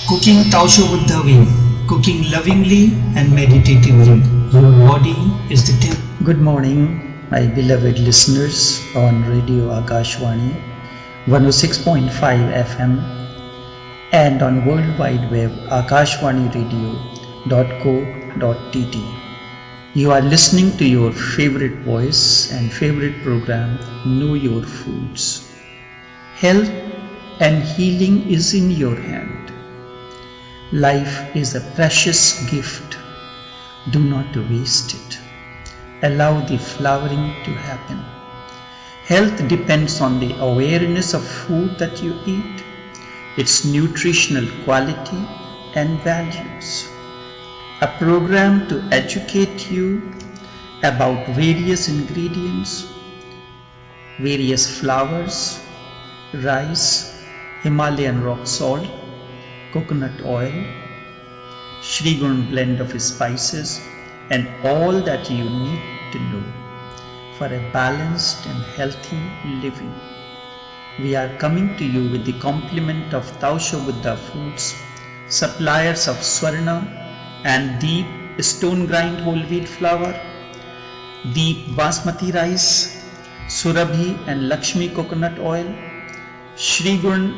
Cooking Taosho Buddha way, cooking lovingly and meditatively. Your body is the temple. Good morning, my beloved listeners on Radio Akashvani 106.5 FM and on World Wide Web akashvaniradio.co.tt. You are listening to your favorite voice and favorite program, Know Your Foods. Health and healing is in your hand. Life is a precious gift. Do not waste it. Allow the flowering to happen. Health depends on the awareness of food that you eat, its nutritional quality and values. A program to educate you about various ingredients, various flours, rice, Himalayan rock salt, coconut oil, Shri Gun blend of spices, and all that you need to know for a balanced and healthy living. We are coming to you with the compliment of Taosho Buddha Foods, suppliers of Swarna and Deep stone grind whole wheat flour, Deep basmati rice, Surabhi and Lakshmi coconut oil, Shri Gun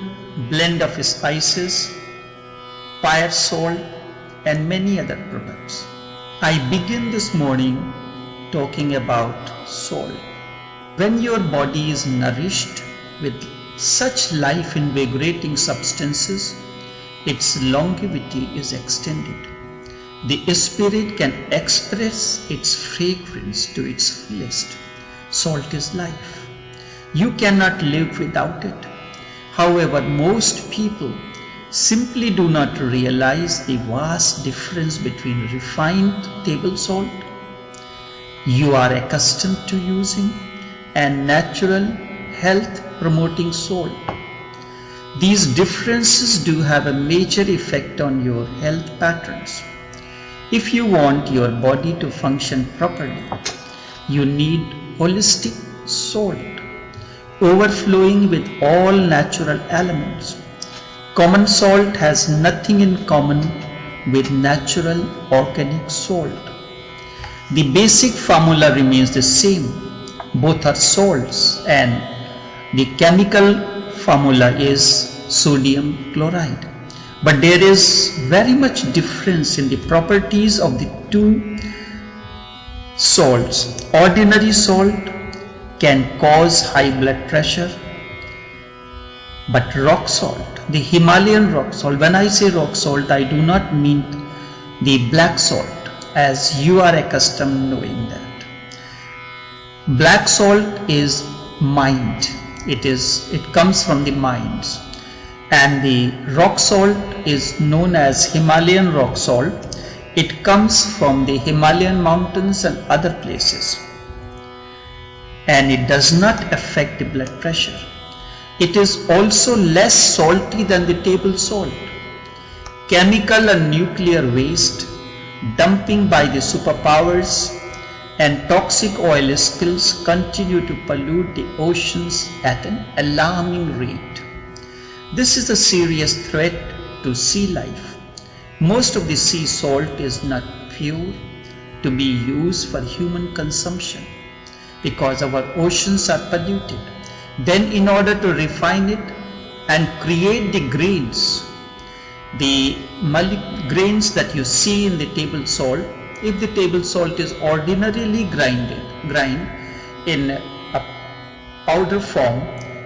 blend of spices, Pyre salt, and many other products. I begin this morning talking about salt. When your body is nourished with such life-invigorating substances, its longevity is extended. The spirit can express its fragrance to its fullest. Salt is life. You cannot live without it. However, most people simply do not realize the vast difference between refined table salt you are accustomed to using and natural health promoting salt. These differences do have a major effect on your health patterns. If you want your body to function properly, you need holistic salt, overflowing with all natural elements. Common salt has nothing in common with natural organic salt. The basic formula remains the same. Both are salts and the chemical formula is sodium chloride. But there is very much difference in the properties of the two salts. Ordinary salt can cause high blood pressure, but rock salt, the Himalayan rock salt, when I say rock salt, I do not mean the black salt as you are accustomed knowing that. Black salt is mind. It comes from the mines. And the rock salt is known as Himalayan rock salt. It comes from the Himalayan mountains and other places. And it does not affect the blood pressure. It is also less salty than the table salt. Chemical and nuclear waste, dumping by the superpowers, and toxic oil spills continue to pollute the oceans at an alarming rate. This is a serious threat to sea life. Most of the sea salt is not pure to be used for human consumption because our oceans are polluted. Then in order to refine it and create the grains that you see in the table salt, if the table salt is ordinarily grind in a powder form,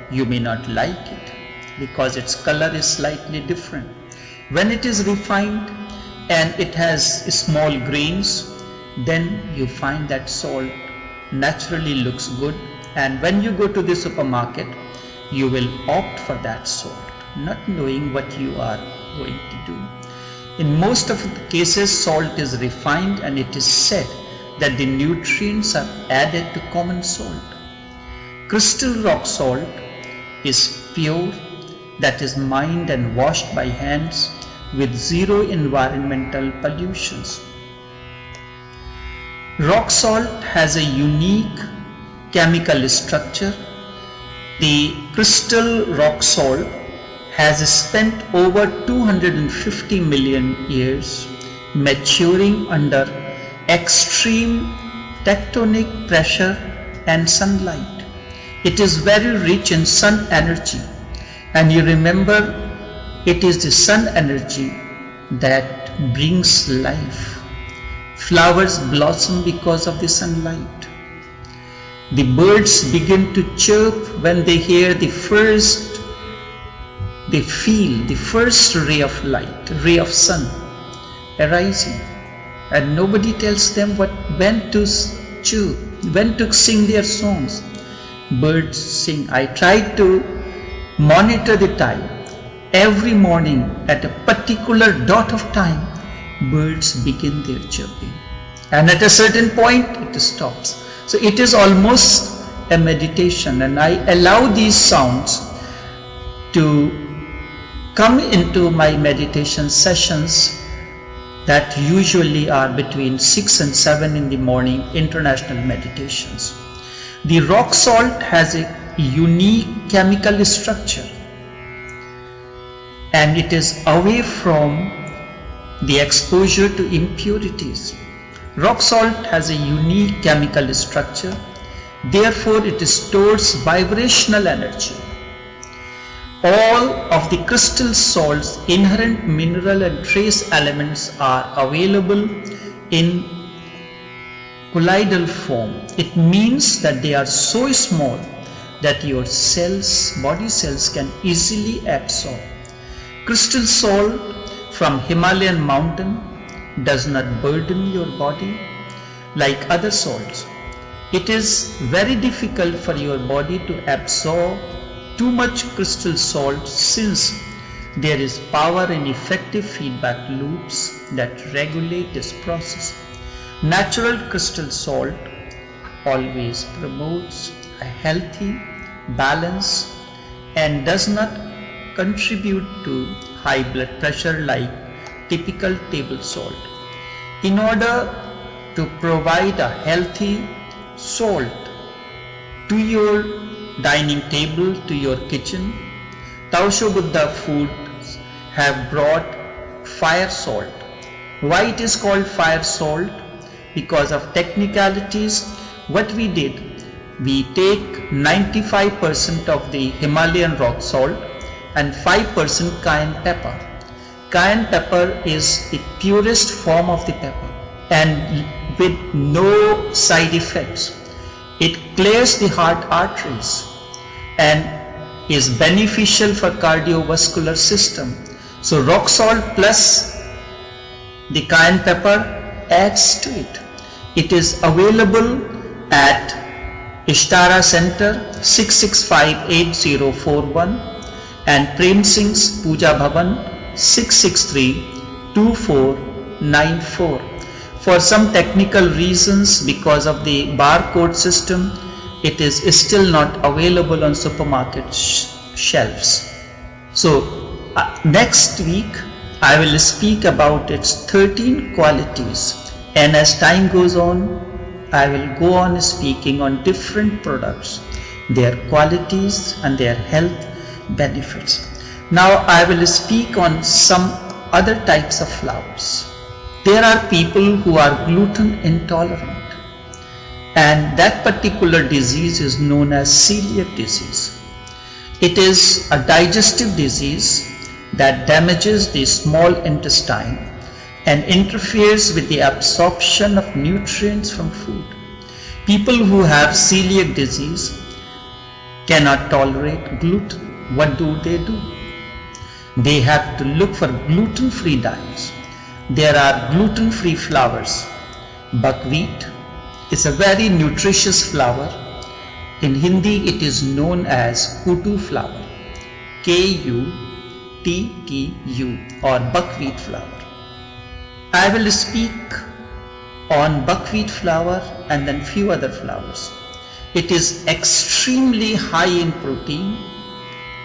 you may not like it because its color is slightly different. When it is refined and it has small grains, then you find that salt naturally looks good, and when you go to the supermarket, you will opt for that salt, not knowing what you are going to do. In most of the cases, salt is refined and it is said that the nutrients are added to common salt. Crystal rock salt is pure, that is mined and washed by hands with zero environmental pollutions. Rock salt has a unique chemical structure. The crystal rock salt has spent over 250 million years maturing under extreme tectonic pressure and sunlight. It is very rich in sun energy, and you remember it is the sun energy that brings life. Flowers blossom because of the sunlight. The birds begin to chirp when they hear they feel the first ray of light, ray of sun arising, and nobody tells them when to chirp, when to sing their songs. Birds sing. I try to monitor the time. Every morning at a particular dot of time, birds begin their chirping, and at a certain point it stops. So it is almost a meditation, and I allow these sounds to come into my meditation sessions that usually are between 6 and 7 in the morning, international meditations. The rock salt has a unique chemical structure, and it is away from the exposure to impurities. Rock salt has a unique chemical structure, therefore it stores vibrational energy. All of the crystal salt's inherent mineral and trace elements are available in colloidal form. It means that they are so small that your cells, body cells, can easily absorb. Crystal salt from Himalayan mountain does not burden your body like other salts. It is very difficult for your body to absorb too much crystal salt, since there is power in effective feedback loops that regulate this process. Natural crystal salt always promotes a healthy balance and does not contribute to high blood pressure like typical table salt. In order to provide a healthy salt to your dining table, to your kitchen, Taosho Buddha Foods have brought fire salt. Why it is called fire salt? Because of technicalities. What we did, we take 95% of the Himalayan rock salt and 5% cayenne pepper. Cayenne pepper is the purest form of the pepper and with no side effects. It clears the heart arteries and is beneficial for cardiovascular system. So rock salt plus the cayenne pepper adds to it. It is available at Ishtara Center 6658041 and Prem Singh's Puja Bhavan 6632494. For some technical reasons, because of the barcode system, it is still not available on supermarket shelves. So next week I will speak about its 13 qualities, and as time goes on I will go on speaking on different products, their qualities and their health benefits. Now I will speak on some other types of flowers. There are people who are gluten intolerant, and that particular disease is known as celiac disease. It is a digestive disease that damages the small intestine and interferes with the absorption of nutrients from food. People who have celiac disease cannot tolerate gluten. What do? They have to look for gluten-free diets. There are gluten-free flowers. Buckwheat is a very nutritious flower. In Hindi it is known as kutu flower, Kuttu, or buckwheat flower. I will speak on buckwheat flower and then few other flowers. It is extremely high in protein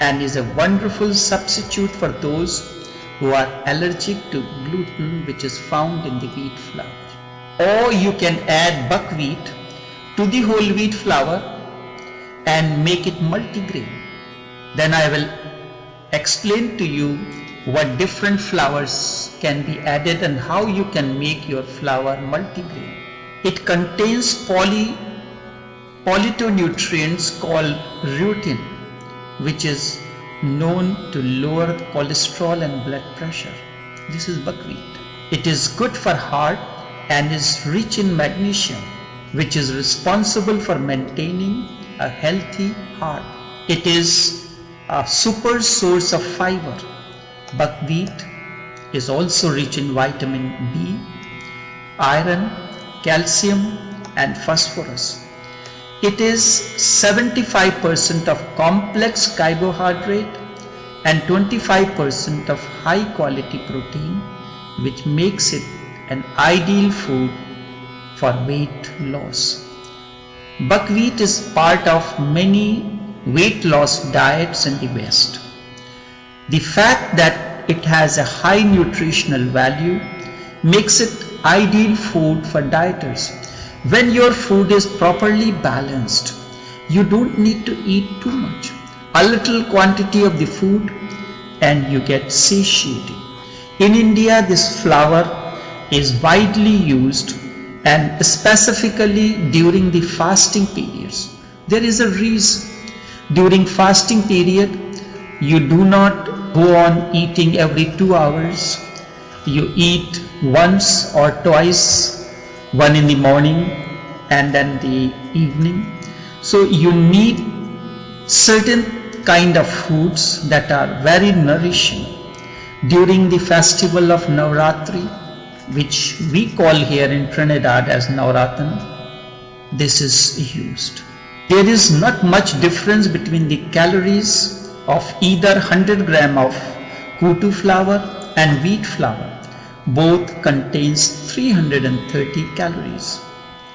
and is a wonderful substitute for those who are allergic to gluten, which is found in the wheat flour. Or you can add buckwheat to the whole wheat flour and make it multigrain. Then I will explain to you what different flours can be added and how you can make your flour multigrain. It contains polytonutrients called rutin, which is known to lower cholesterol and blood pressure. This is buckwheat. It is good for heart and is rich in magnesium, which is responsible for maintaining a healthy heart. It is a super source of fiber. Buckwheat is also rich in vitamin B, iron, calcium and phosphorus. It is 75% of complex carbohydrate and 25% of high quality protein, which makes it an ideal food for weight loss. Buckwheat is part of many weight loss diets in the West. The fact that it has a high nutritional value makes it ideal food for dieters. When your food is properly balanced, you don't need to eat too much. A little quantity of the food and you get satiated. In India, this flour is widely used and specifically during the fasting periods. There is a reason. During fasting period, you do not go on eating every 2 hours. You eat once or twice, one in the morning and then the evening. So you need certain kind of foods that are very nourishing. During the festival of Navratri, which we call here in Trinidad as Navratana, this is used. There is not much difference between the calories of either 100 gram of kutu flour and wheat flour. Both contains 330 calories.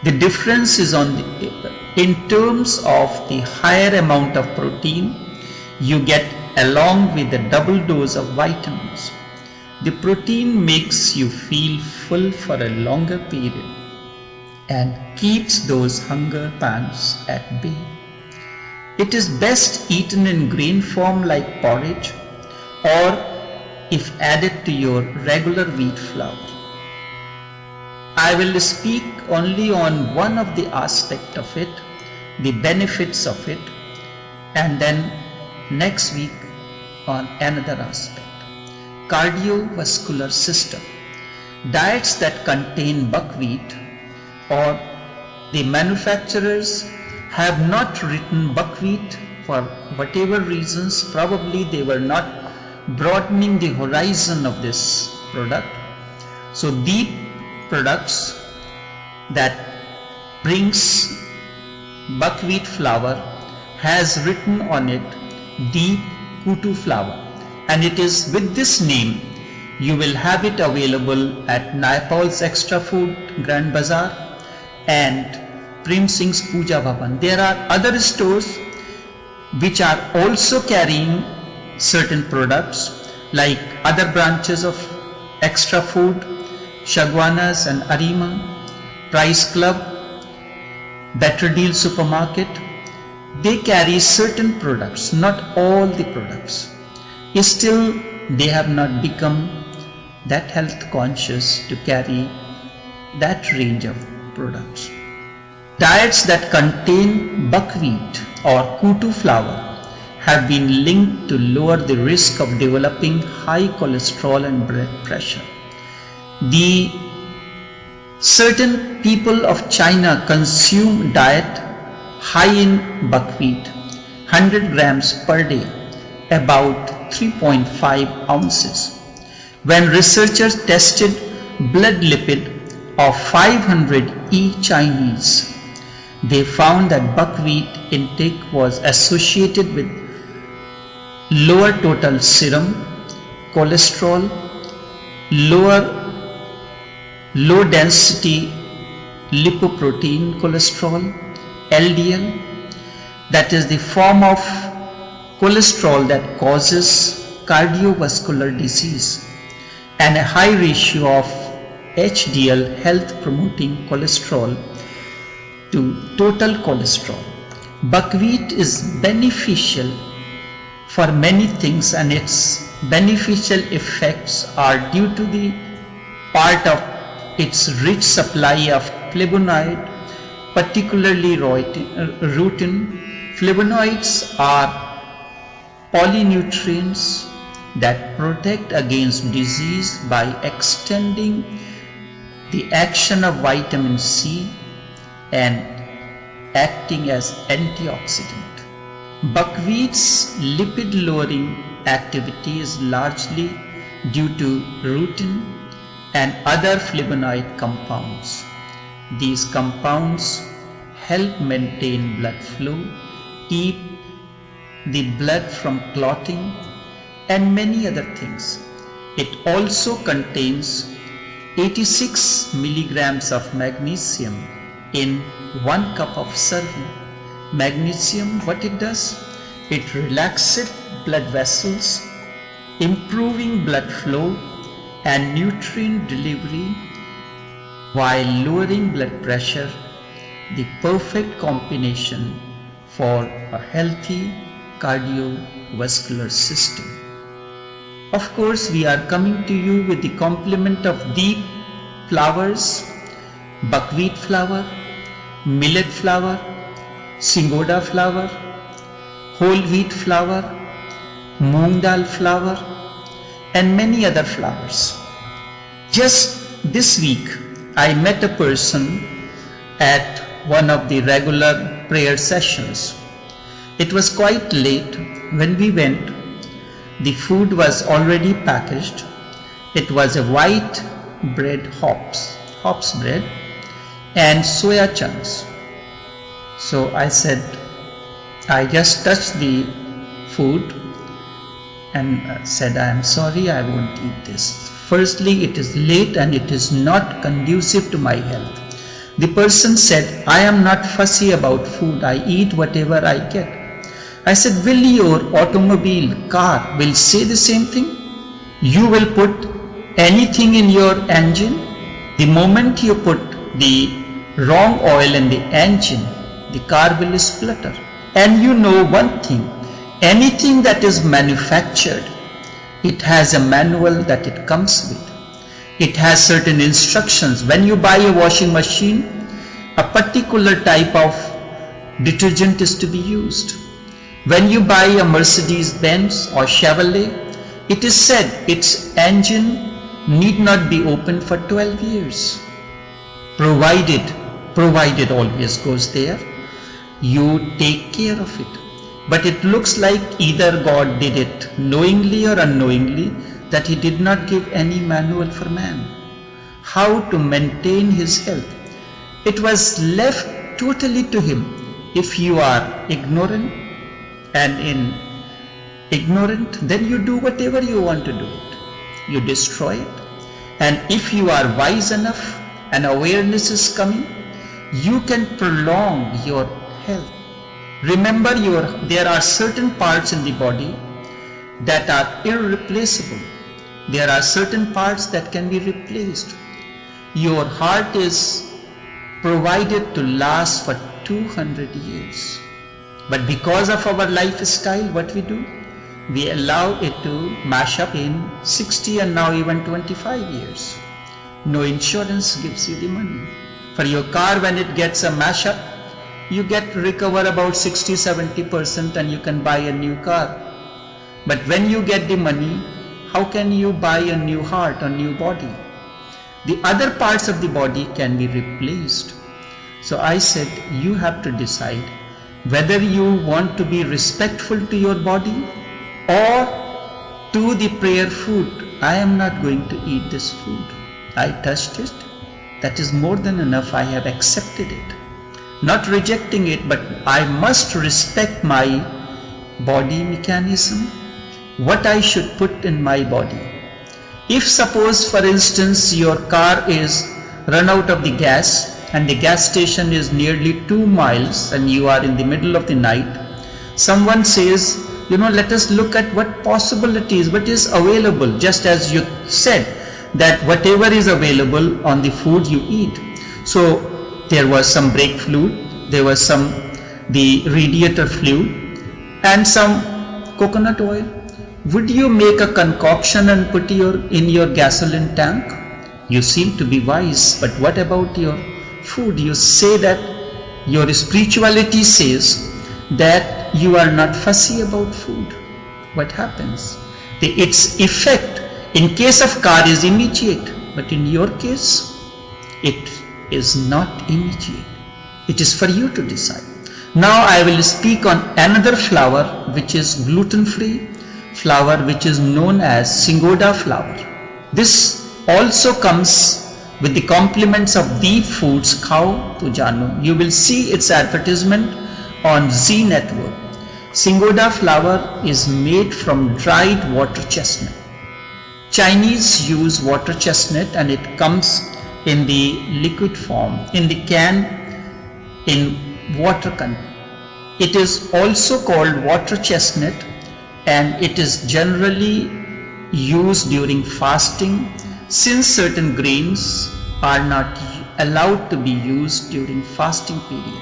The difference is in terms of the higher amount of protein you get along with the double dose of vitamins. The protein makes you feel full for a longer period and keeps those hunger pangs at bay. It is best eaten in grain form like porridge or if added to your regular wheat flour. I will speak only on one of the aspects of it, the benefits of it, and then next week on another aspect. Cardiovascular system. Diets that contain buckwheat or the manufacturers have not written buckwheat for whatever reasons. Probably they were not broadening the horizon of this product. So the products that brings buckwheat flour has written on it deep kutu flour, and it is with this name you will have it available at Naipal's Extra Food Grand Bazaar and Prem Singh's Puja Bhavan. There are other stores which are also carrying certain products like other branches of Extra Food, Shagwanas and Arima, Price Club, Better Deal Supermarket. They carry certain products, not all the products. Still, they have not become that health conscious to carry that range of products. Diets that contain buckwheat or kutu flour have been linked to lower the risk of developing high cholesterol and blood pressure. The certain people of China consume diet high in buckwheat, 100 grams per day, about 3.5 ounces. When researchers tested blood lipid of 500 Chinese, they found that buckwheat intake was associated with lower total serum cholesterol, low density lipoprotein cholesterol, LDL, that is the form of cholesterol that causes cardiovascular disease, and a high ratio of HDL, health promoting cholesterol, to total cholesterol. Buckwheat is beneficial for many things, and its beneficial effects are due to the part of its rich supply of flavonoid, particularly rutin. Flavonoids are polynutrients that protect against disease by extending the action of vitamin C and acting as antioxidant. Buckwheat's lipid-lowering activity is largely due to rutin and other flavonoid compounds. These compounds help maintain blood flow, keep the blood from clotting, and many other things. It also contains 86 milligrams of magnesium in 1 cup of serving. Magnesium, what it does? It relaxes blood vessels, improving blood flow and nutrient delivery while lowering blood pressure, the perfect combination for a healthy cardiovascular system. Of course, we are coming to you with the complement of deep flours, buckwheat flour, millet flour, singoda flour, whole wheat flour, moong dal flour, and many other flours. Just this week, I met a person at one of the regular prayer sessions. It was quite late when we went. The food was already packaged. It was a white bread, hops bread, and soya chunks. So I said, I just touched the food and said, I am sorry, I won't eat this. Firstly, it is late and it is not conducive to my health. The person said, I am not fussy about food. I eat whatever I get. I said, will your automobile, car, will say the same thing? You will put anything in your engine. The moment you put the wrong oil in the engine, the car will splutter. And you know one thing, anything that is manufactured, it has a manual that it comes with. It has certain instructions. When you buy a washing machine, a particular type of detergent is to be used. When you buy a Mercedes-Benz or Chevrolet, it is said its engine need not be opened for 12 years. Provided always goes there, you take care of it. But it looks like either God did it knowingly or unknowingly, that He did not give any manual for man how to maintain his health. It was left totally to him. If you are ignorant, then you do whatever you want to do it. You destroy it. And if you are wise enough and awareness is coming, you can prolong your health. Remember, there are certain parts in the body that are irreplaceable. There are certain parts that can be replaced. Your heart is provided to last for 200 years. But because of our lifestyle, what we do? We allow it to mash up in 60 and now even 25 years. No insurance gives you the money. For your car, when it gets a mash up, you recover about 60-70% and you can buy a new car. But when you get the money, how can you buy a new heart, a new body? The other parts of the body can be replaced. So I said, you have to decide whether you want to be respectful to your body or to the prayer food. I am not going to eat this food. I touched it. That is more than enough. I have accepted it. Not rejecting it, but I must respect my body mechanism, what I should put in my body. If suppose, for instance, your car is run out of the gas and the gas station is nearly 2 miles and you are in the middle of the night, someone says, let us look at what possibilities, what is available, just as you said that whatever is available on the food you eat. So there was some brake fluid, there was the radiator fluid, and some coconut oil? Would you make a concoction and put in your gasoline tank? You seem to be wise, but what about your food? You say that your spirituality says that you are not fussy about food. What happens? Its effect in case of car is immediate, but in your case, it is not immediate. It is for you to decide. Now I will speak on another flower which is gluten-free flower, which is known as Cingoda flower. This also comes with the compliments of Deep Foods Khao to Jano. You will see its advertisement on Z Network. Cingoda flower is made from dried water chestnut. Chinese use water chestnut and it comes in the liquid form, in the can, in water content. It is also called water chestnut and it is generally used during fasting, since certain grains are not allowed to be used during fasting period.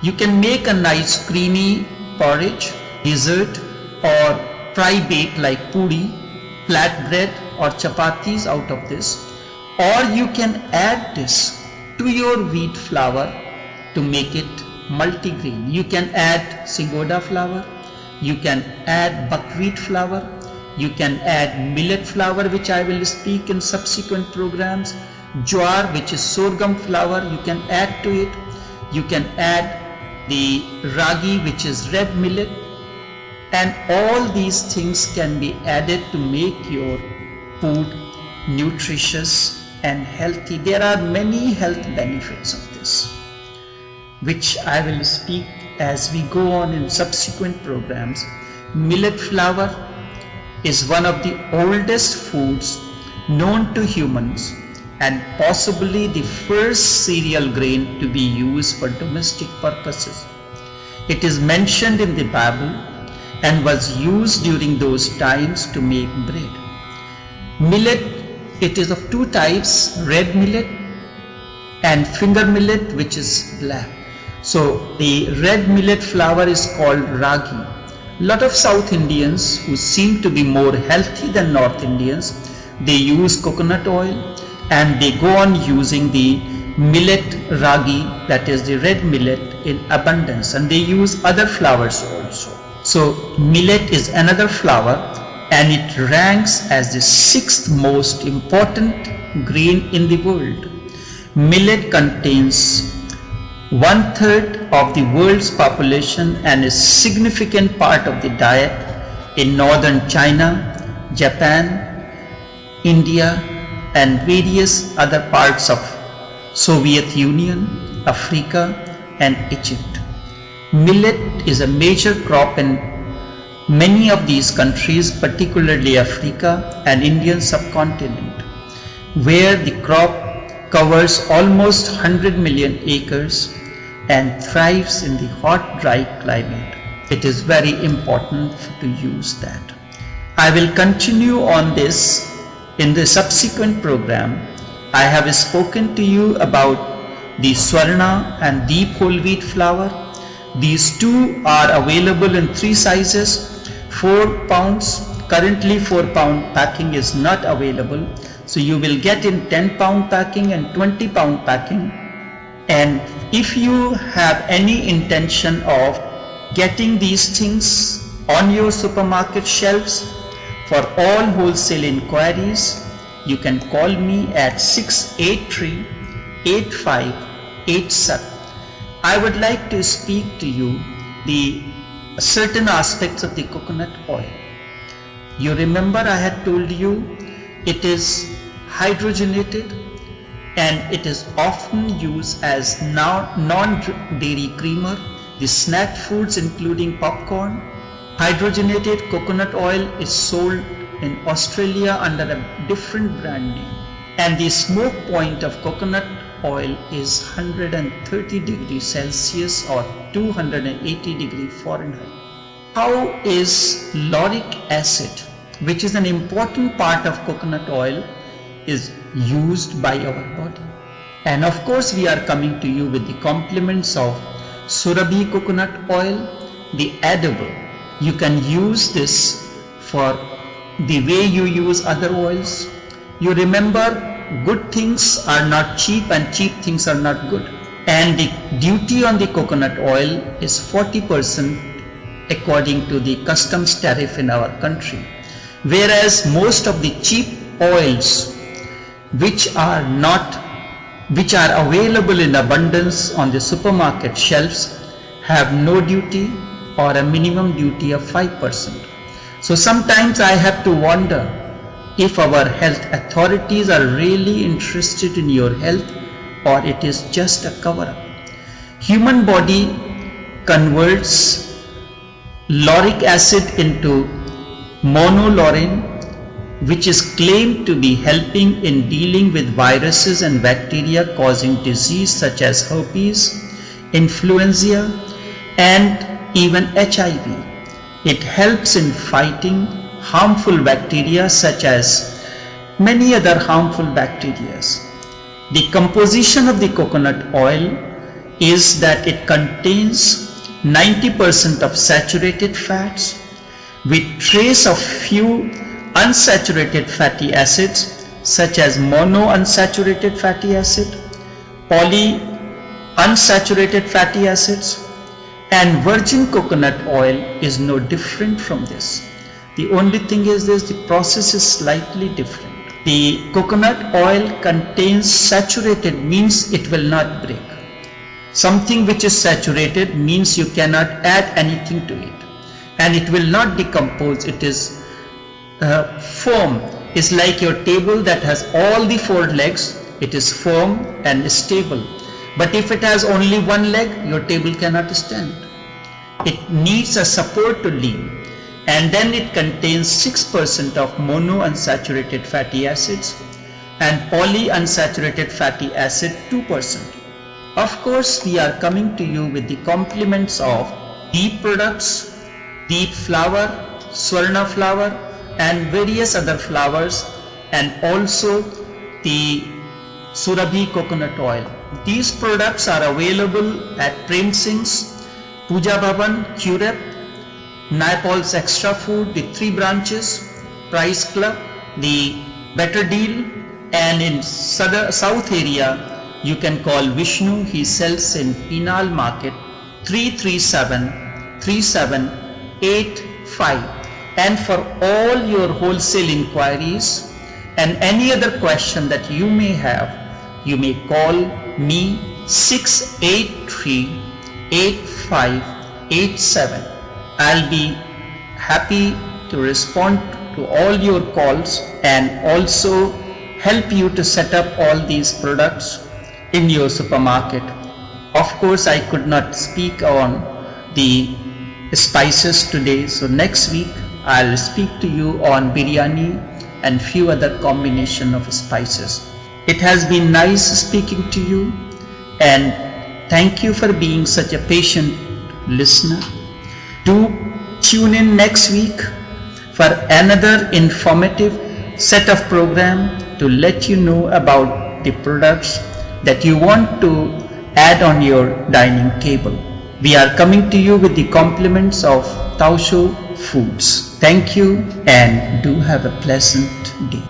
You can make a nice creamy porridge, dessert or fry bake like puri, flatbread or chapatis out of this, or you can add this to your wheat flour to make it multigrain. You can add Cingoda flour, you can add buckwheat flour, you can add millet flour, which I will speak in subsequent programs, jowar, which is sorghum flour, you can add to it. You can add the ragi, which is red millet, and all these things can be added to make your food nutritious and healthy. There are many health benefits of this, which I will speak as we go on in subsequent programs. Millet flour is one of the oldest foods known to humans and possibly the first cereal grain to be used for domestic purposes. It is mentioned in the Bible and was used during those times to make bread. Millet, it is of two types, red millet and finger millet, which is black. So the red millet flour is called ragi. Lot of South Indians who seem to be more healthy than North Indians, they use coconut oil and they go on using the millet ragi, that is the red millet, in abundance, and they use other flours also. So millet is another flour and it ranks as the 6th most important grain in the world. Millet contains 1/3 of the world's population and is significant part of the diet in northern China, Japan, India and various other parts of Soviet Union, Africa and Egypt. Millet is a major crop in many of these countries, particularly Africa and Indian subcontinent, where the crop covers almost 100 million acres and thrives in the hot, dry climate. It is very important to use that. I will continue on this in the subsequent program. I have spoken to you about the Swarna and deep whole wheat flour. These two are available in 3 sizes, 4 pounds. Currently 4 pound packing is not available. So you will get in 10 pound packing and 20 pound packing. And if you have any intention of getting these things on your supermarket shelves, for all wholesale inquiries, you can call me at 683-8587. I would like to speak to you the certain aspects of the coconut oil. You remember I had told you it is hydrogenated and it is often used as non-dairy creamer, the snack foods including popcorn. Hydrogenated coconut oil is sold in Australia under a different brand name, and the smoke point of coconut oil is 130 degrees Celsius or 280 degrees Fahrenheit. How is lauric acid, which is an important part of coconut oil, is used by our body? And of course we are coming to you with the compliments of Surabhi coconut oil, the edible. you can use this for the way you use other oils. You remember, good things are not cheap and cheap things are not good. And the duty on the coconut oil is 40% according to the customs tariff in our country. Whereas most of the cheap oils which are available in abundance on the supermarket shelves have no duty or a minimum duty of 5%. So sometimes I have to wonder if our health authorities are really interested in your health or it is just a cover-up. Human body converts lauric acid into monolaurin, which is claimed to be helping in dealing with viruses and bacteria causing disease such as herpes, influenza, and even HIV. It helps in fighting harmful bacteria such as many other harmful bacteria. The composition of the coconut oil is that it contains 90% of saturated fats with trace of few unsaturated fatty acids such as monounsaturated fatty acid, polyunsaturated fatty acids, and virgin coconut oil is no different from this. The only thing is this, the process is slightly different. The coconut oil contains saturated means it will not break. Something which is saturated means you cannot add anything to it and it will not decompose. It is foam. It's like your table that has all the 4 legs. It is firm and stable. But if it has only one leg, your table cannot stand. It needs a support to lean. And then it contains 6% of monounsaturated fatty acids and polyunsaturated fatty acid 2%. Of course, we are coming to you with the compliments of deep products, deep flower, swarna flower, and various other flowers, and also the Surabhi coconut oil. These products are available at Prem Singh's, Puja Bhavan, Curep, Naipal's Extra Food, the 3 branches, Price Club, the Better Deal, and in South area you can call Vishnu. He sells in Penal Market 337-3785. And for all your wholesale inquiries and any other question that you may have, you may call me 683-8587. I'll be happy to respond to all your calls and also help you to set up all these products in your supermarket. Of course, I could not speak on the spices today, so next week I'll speak to you on biryani and few other combination of spices. It has been nice speaking to you, and thank you for being such a patient listener. Do tune in next week for another informative set of program to let you know about the products that you want to add on your dining table. We are coming to you with the compliments of Tausho Foods. Thank you and do have a pleasant day.